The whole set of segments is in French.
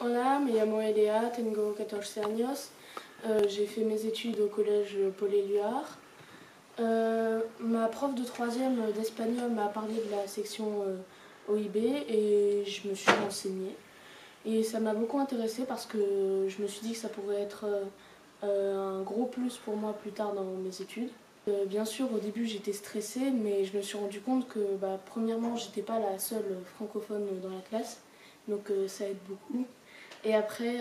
Hola, me llamo Elia, tengo 14 años. J'ai fait mes études au collège Paul Éluard. Ma prof de troisième d'espagnol m'a parlé de la section OIB et je me suis renseignée. Et ça m'a beaucoup intéressée parce que je me suis dit que ça pourrait être un gros plus pour moi plus tard dans mes études. Bien sûr, au début j'étais stressée, mais je me suis rendu compte que premièrement, j'étais pas la seule francophone dans la classe, donc ça aide beaucoup. Et après,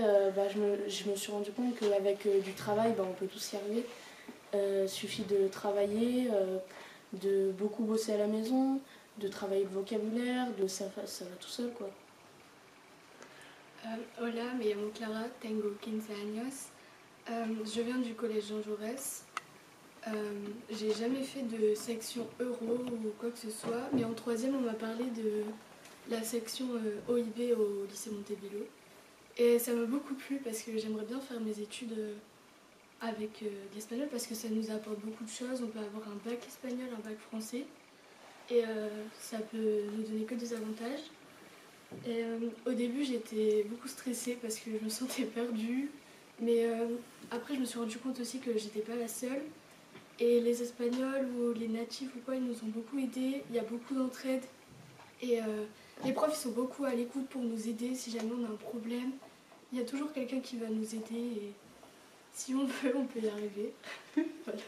je me suis rendu compte qu'avec du travail, on peut tous y arriver. Suffit de travailler, de beaucoup bosser à la maison, de travailler le vocabulaire, ça va tout seul quoi. Hola, me llamo Clara, tengo 15 años. Je viens du collège Jean Jaurès. J'ai jamais fait de section euro ou quoi que ce soit, mais en troisième on m'a parlé de la section OIB au lycée Montebello. Et ça m'a beaucoup plu parce que j'aimerais bien faire mes études avec l'espagnol parce que ça nous apporte beaucoup de choses. On peut avoir un bac espagnol, un bac français et ça peut nous donner que des avantages. Et au début j'étais beaucoup stressée parce que je me sentais perdue, mais après je me suis rendu compte aussi que j'étais pas la seule. Et les Espagnols ou les natifs ou quoi, ils nous ont beaucoup aidés, il y a beaucoup d'entraide. Et les profs ils sont beaucoup à l'écoute pour nous aider si jamais on a un problème. Il y a toujours quelqu'un qui va nous aider et si on veut, on peut y arriver. Voilà.